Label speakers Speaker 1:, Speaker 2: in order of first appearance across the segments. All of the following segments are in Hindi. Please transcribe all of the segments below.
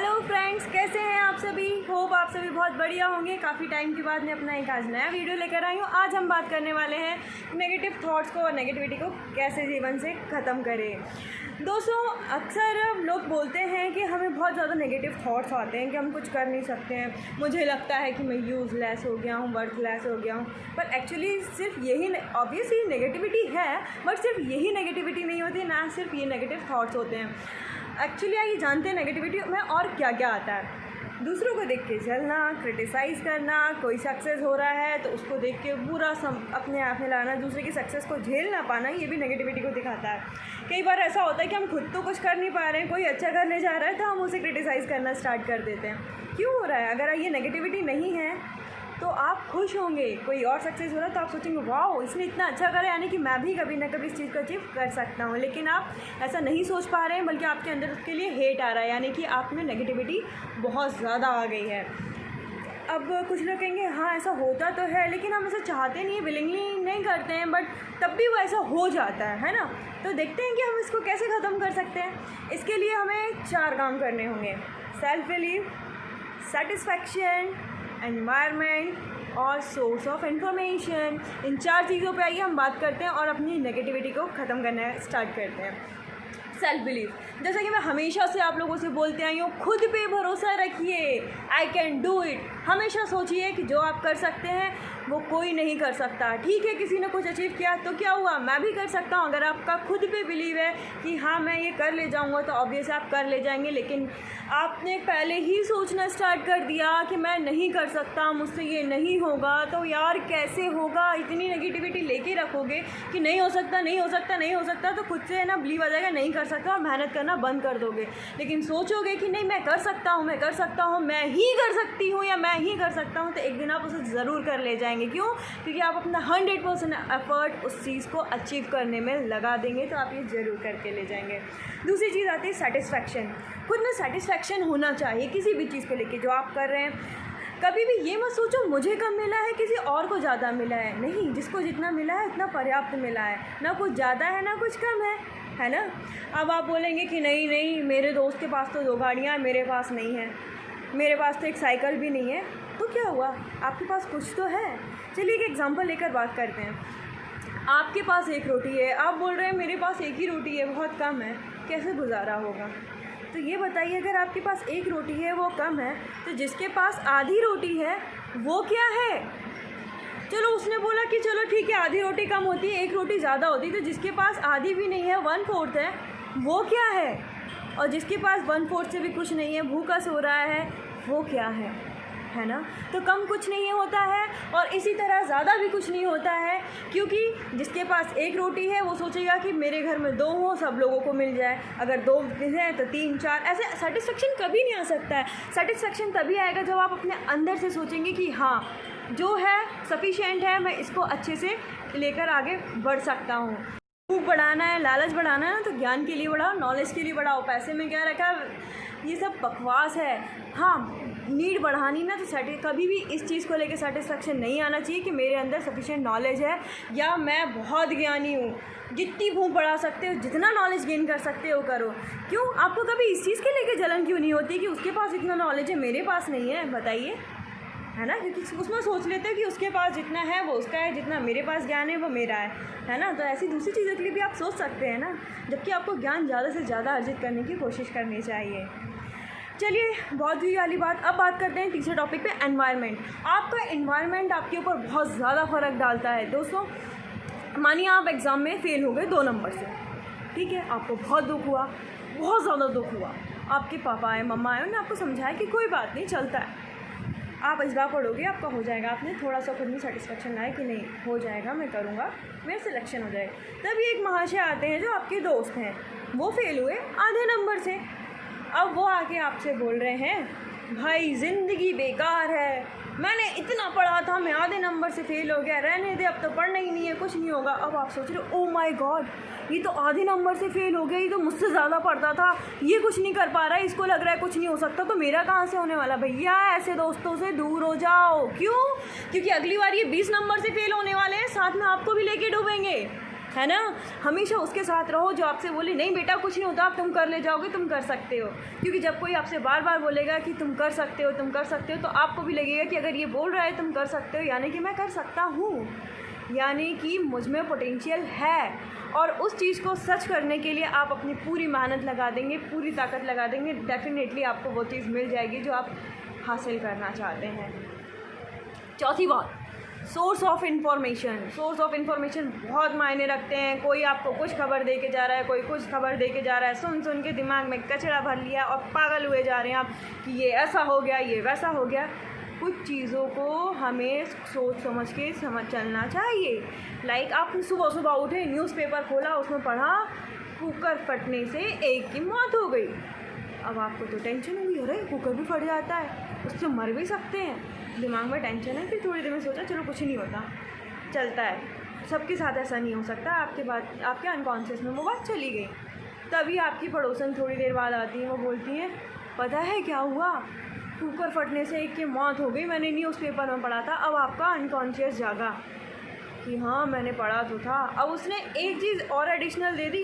Speaker 1: हेलो फ्रेंड्स, कैसे हैं आप सभी। होप आप सभी बहुत बढ़िया होंगे। काफ़ी टाइम के बाद मैं अपना एक आज नया वीडियो लेकर आई हूँ। आज हम बात करने वाले हैं नेगेटिव थॉट्स को और नेगेटिविटी को कैसे जीवन से ख़त्म करें। दोस्तों, अक्सर लोग बोलते हैं कि हमें बहुत ज़्यादा नेगेटिव थॉट्स आते हैं कि हम कुछ कर नहीं सकते हैं, मुझे लगता है कि मैं यूज़लेस हो गया हूँ, वर्थलेस हो गया हूँ। पर एक्चुअली सिर्फ यही ऑब्वियसली नेगेटिविटी है, बट सिर्फ यही नेगेटिविटी नहीं होती, ना सिर्फ ये नेगेटिव थॉट्स होते हैं। एक्चुअली आइए जानते हैं नेगेटिविटी में और क्या क्या आता है। दूसरों को देख के जलना, क्रिटिसाइज़ करना, कोई सक्सेस हो रहा है तो उसको देख के बुरा अपने आप में लाना, दूसरे की सक्सेस को झेल ना पाना, ये भी नेगेटिविटी को दिखाता है। कई बार ऐसा होता है कि हम खुद तो कुछ कर नहीं पा रहे हैं, कोई अच्छा करने जा रहा है तो हम उसे क्रिटिसाइज़ करना स्टार्ट कर देते हैं। क्यों हो रहा है? अगर ये नेगेटिविटी नहीं है तो आप खुश होंगे। कोई और सक्सेस हो रहा है तो आप सोचेंगे वाओ, इसने इतना अच्छा करा, यानी कि मैं भी कभी ना कभी इस चीज़ को अचीव कर सकता हूँ। लेकिन आप ऐसा नहीं सोच पा रहे हैं, बल्कि आपके अंदर उसके लिए हेट आ रहा है, यानी कि आप में नेगेटिविटी बहुत ज़्यादा आ गई है। अब कुछ लोग कहेंगे हाँ ऐसा होता तो है, लेकिन हम ऐसा चाहते नहीं, विलिंगली नहीं करते हैं, बट तब भी वो ऐसा हो जाता है ना। तो देखते हैं कि हम इसको कैसे ख़त्म कर सकते हैं। इसके लिए हमें 4 काम करने होंगे: सेल्फ बिलीव, सेटिस्फैक्शन, एनवायरनमेंट और सोर्स ऑफ इंफॉर्मेशन। इन 4 चीज़ों पे आइए हम बात करते हैं और अपनी नेगेटिविटी को ख़त्म करना स्टार्ट करते हैं। सेल्फ बिलीव, जैसा कि मैं हमेशा से आप लोगों से बोलते आई हूँ, खुद पे भरोसा रखिए। I can do it. हमेशा सोचिए कि जो आप कर सकते हैं वो कोई नहीं कर सकता। ठीक है, किसी ने कुछ अचीव किया तो क्या हुआ, मैं भी कर सकता हूँ। अगर आपका खुद पे बिलीव है कि हाँ मैं ये कर ले जाऊँगा, तो ऑब्वियस आप कर ले जाएंगे। लेकिन आपने पहले ही सोचना स्टार्ट कर दिया कि मैं नहीं कर सकता, मुझसे ये नहीं होगा, तो यार कैसे होगा। इतनी नेगेटिविटी लेके रखोगे कि नहीं हो सकता, नहीं हो सकता, नहीं हो सकता, तो खुद से ना बिलीव आ जाएगा नहीं कर सकता और मेहनत करना बंद कर दोगे। लेकिन सोचोगे कि नहीं मैं कर सकता हूँ, मैं कर सकता हूँ, मैं ही कर सकती हूँ या मैं ही कर सकता हूँ, तो एक दिन आप उसे ज़रूर कर ले जाएंगे। क्यों? क्योंकि आप अपना 100% एफर्ट उस चीज़ को अचीव करने में लगा देंगे, तो आप ये ज़रूर करके ले जाएंगे। दूसरी चीज़ आती है सेटिस्फैक्शन। खुद में सेटिस्फैक्शन होना चाहिए किसी भी चीज़ को लेके जो आप कर रहे हैं। कभी भी ये मत सोचो मुझे कम मिला है, किसी और को ज़्यादा मिला है। नहीं, जिसको जितना मिला है उतना पर्याप्त मिला है, ना कुछ ज़्यादा है ना कुछ कम है ना। अब आप बोलेंगे कि नहीं नहीं, मेरे दोस्त के पास तो 2 गाड़ियाँ हैं, मेरे पास नहीं है, मेरे पास तो एक साइकिल भी नहीं है, तो क्या हुआ, आपके पास कुछ तो है। चलिए एक एग्जांपल लेकर बात करते हैं। आपके पास 1 रोटी है, आप बोल रहे हैं मेरे पास 1 ही रोटी है, बहुत कम है, कैसे गुजारा होगा। तो ये बताइए, अगर आपके पास 1 रोटी है वो कम है, तो जिसके पास आधी रोटी है वो क्या है। चलो उसने बोला कि चलो ठीक है, आधी रोटी कम होती है, 1 रोटी ज़्यादा होती है, तो जिसके पास आधी भी नहीं है, 1/4 है, वो क्या है। और जिसके पास 1/4 से भी कुछ नहीं है, भूखा सो रहा है, वो क्या है ना। तो कम कुछ नहीं होता है और इसी तरह ज़्यादा भी कुछ नहीं होता है, क्योंकि जिसके पास 1 रोटी है वो सोचेगा कि मेरे घर में 2 हो, सब लोगों को मिल जाए। अगर 2 हैं तो 3 4, ऐसे सेटिस्फेक्शन कभी नहीं आ सकता है। सेटिस्फेक्शन तभी आएगा जब आप अपने अंदर से सोचेंगे कि हाँ जो है सफिशिएंट है, मैं इसको अच्छे से लेकर आगे बढ़ सकता हूँ। भूख बढ़ाना है, लालच बढ़ाना है ना, तो ज्ञान के लिए बढ़ाओ, नॉलेज के लिए बढ़ाओ। पैसे में क्या रखा, ये सब बकवास है। हाँ, नीड बढ़ानी ना, तो कभी भी इस चीज़ को लेकर सेटिस्फेक्शन नहीं आना चाहिए कि मेरे अंदर सफिशिएंट नॉलेज है या मैं बहुत ज्ञानी हूँ। जितनी भूख बढ़ा सकते हो, जितना नॉलेज गेन कर सकते हो करो। क्यों? आपको कभी इस चीज़ के लेकर जलन क्यों नहीं होती कि उसके पास इतना नॉलेज है, मेरे पास नहीं है, बताइए, है ना। क्योंकि उसमें सोच लेते हैं कि उसके पास जितना है वो उसका है, जितना मेरे पास ज्ञान है वो मेरा है ना। तो ऐसी दूसरी चीज़ों के लिए भी आप सोच सकते हैं ना, जबकि आपको ज्ञान ज़्यादा से ज़्यादा अर्जित करने की कोशिश करनी चाहिए। चलिए बहुत ही वाली बात, अब बात करते हैं तीसरे टॉपिक पे, एनवायरनमेंट। आपका एनवायरनमेंट आपके ऊपर बहुत ज़्यादा फ़र्क डालता है। दोस्तों, मानिए आप एग्ज़ाम में फ़ेल हो गए 2 नंबर से, ठीक है, आपको बहुत दुख हुआ, बहुत ज़्यादा दुख हुआ। आपके पापा आए, मम्मा आए, उन्होंने आपको समझाया कि कोई बात नहीं, चलता है, आप इस बार पढ़ोगे, आपका हो जाएगा। आपने थोड़ा सा खुद में सेटिस्फेक्शन लाया कि नहीं हो जाएगा, मैं करूँगा, मेरा सिलेक्शन हो जाएगा। तभी एक महाशय आते हैं जो आपके दोस्त हैं, वो फेल हुए आधे नंबर से। अब वो आके आपसे बोल रहे हैं भाई ज़िंदगी बेकार है, मैंने इतना पढ़ा था, मैं आधे नंबर से फेल हो गया, रहने दे, अब तो पढ़ना ही नहीं है, कुछ नहीं होगा। अब आप सोच रहे हो ओ माय गॉड, ये तो आधे नंबर से फेल हो गया, ये तो मुझसे ज़्यादा पढ़ता था, ये कुछ नहीं कर पा रहा है, इसको लग रहा है कुछ नहीं हो सकता, तो मेरा कहाँ से होने वाला। भैया ऐसे दोस्तों से दूर हो जाओ। क्यों? क्योंकि अगली बार ये 20 नंबर से फेल होने वाले हैं, साथ में आपको भी लेके डूबेंगे। है ना। हमेशा उसके साथ रहो जो आपसे बोले नहीं बेटा कुछ नहीं होता, आप तुम कर ले जाओगे, तुम कर सकते हो। क्योंकि जब कोई आपसे बार बार बोलेगा कि तुम कर सकते हो, तुम कर सकते हो, तो आपको भी लगेगा कि अगर ये बोल रहा है तुम कर सकते हो, यानी कि मैं कर सकता हूँ, यानी कि मुझ में पोटेंशियल है। और उस चीज़ को सच करने के लिए आप अपनी पूरी मेहनत लगा देंगे, पूरी ताकत लगा देंगे, डेफिनेटली आपको वो चीज़ मिल जाएगी जो आप हासिल करना चाहते हैं। चौथी बात, source of information. Source of information बहुत मायने रखते हैं। कोई आपको कुछ खबर दे के जा रहा है, कोई कुछ खबर दे के जा रहा है, सुन सुन के दिमाग में कचरा भर लिया और पागल हुए जा रहे हैं आप कि ये ऐसा हो गया, ये वैसा हो गया। कुछ चीज़ों को हमें सोच समझ के चलना चाहिए। लाइक आप सुबह सुबह उठे, न्यूज़पेपर खोला, उसमें पढ़ा कुकर फटने से एक की मौत हो गई। अब आपको तो टेंशन हुई, अरे कुकर भी फट जाता है, उससे मर भी सकते हैं, दिमाग में टेंशन है। फिर थोड़ी देर में सोचा चलो कुछ नहीं होता, चलता है। सबके साथ ऐसा नहीं हो सकता। आपके बाद आपके अनकॉन्शियस में वो बात चली गई। तभी आपकी पड़ोसन थोड़ी देर बाद आती हैं, वो बोलती हैं पता है क्या हुआ, कुकर फटने से एक की मौत हो गई, मैंने न्यूज़पेपर में पढ़ा था। अब आपका अनकॉन्शियस जागा कि हाँ मैंने पढ़ा तो था। अब उसने एक चीज़ और एडिशनल दे दी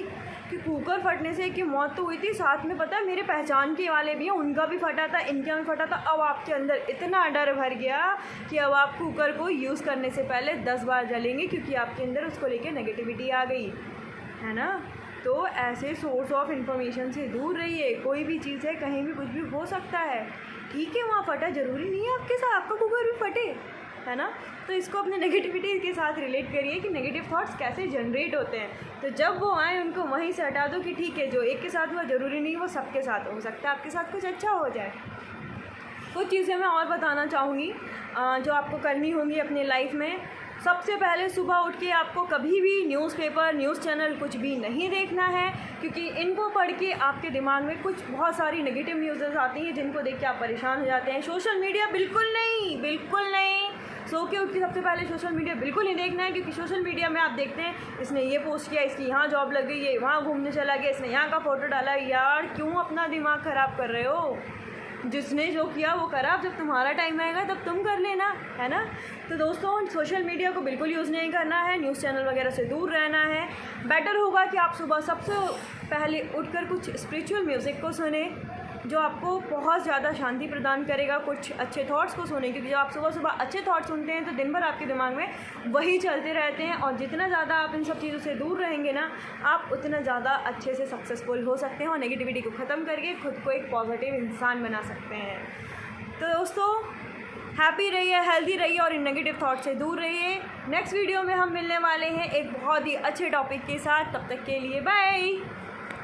Speaker 1: कि कुकर फटने से एक की मौत तो हुई थी, साथ में पता है मेरे पहचान के वाले भी हैं, उनका भी फटा था, इनका भी फटा था। अब आपके अंदर इतना डर भर गया कि अब आप कुकर को यूज़ करने से पहले 10 बार जलेंगे, क्योंकि आपके अंदर उसको लेके नेगेटिविटी आ गई है ना। तो ऐसे सोर्स ऑफ इन्फॉर्मेशन से दूर रहिए। कोई भी चीज़ है, कहीं भी कुछ भी हो सकता है, ठीक है वहाँ फटा, ज़रूरी नहीं है आपके साथ आपका कुकर भी फटे, है ना। तो इसको अपने नेगेटिविटी के साथ रिलेट करिए कि नेगेटिव थॉट्स कैसे जनरेट होते हैं। तो जब वो आए उनको वहीं से हटा दो कि ठीक है जो एक के साथ हुआ ज़रूरी नहीं वो सबके साथ हो सकता है, आपके साथ कुछ अच्छा हो जाए। कुछ चीज़ें मैं और बताना चाहूँगी जो आपको करनी होंगी अपनी लाइफ में। सबसे पहले सुबह उठ के आपको कभी भी न्यूज़पेपर, न्यूज़ चैनल कुछ भी नहीं देखना है, क्योंकि इनको पढ़ के आपके दिमाग में कुछ बहुत सारी नेगेटिव न्यूज़ आती हैं जिनको देख के आप परेशान हो जाते हैं। सोशल मीडिया बिल्कुल नहीं, बिल्कुल नहीं। सो के उठ के सबसे पहले सोशल मीडिया बिल्कुल नहीं देखना है, क्योंकि सोशल मीडिया में आप देखते हैं इसने ये पोस्ट किया, इसकी यहाँ जॉब लग गई, ये वहाँ घूमने चला गया, इसने यहाँ का फ़ोटो डाला। यार क्यों अपना दिमाग ख़राब कर रहे हो? जिसने जो किया वो करा, जब तुम्हारा टाइम आएगा तब तुम कर लेना, है ना। तो दोस्तों सोशल मीडिया को बिल्कुल यूज़ नहीं करना है, न्यूज़ चैनल वगैरह से दूर रहना है। बेटर होगा कि आप सुबह सबसे पहले उठकर कुछ स्पिरिचुअल म्यूज़िक को सुने जो आपको बहुत ज़्यादा शांति प्रदान करेगा। कुछ अच्छे थॉट्स को सुने, क्योंकि जब आप सुबह सुबह अच्छे थॉट्स सुनते हैं तो दिन भर आपके दिमाग में वही चलते रहते हैं, और जितना ज़्यादा आप इन सब चीज़ों से दूर रहेंगे ना, आप उतना ज़्यादा अच्छे से सक्सेसफुल हो सकते हैं और नेगेटिविटी को ख़त्म करके खुद को एक पॉजिटिव इंसान बना सकते हैं। तो दोस्तों हैप्पी रहिए, हेल्दी रहिए और इन नेगेटिव थॉट से दूर रहिए। नेक्स्ट वीडियो में हम मिलने वाले हैं एक बहुत ही अच्छे टॉपिक के साथ। तब तक के लिए बाय।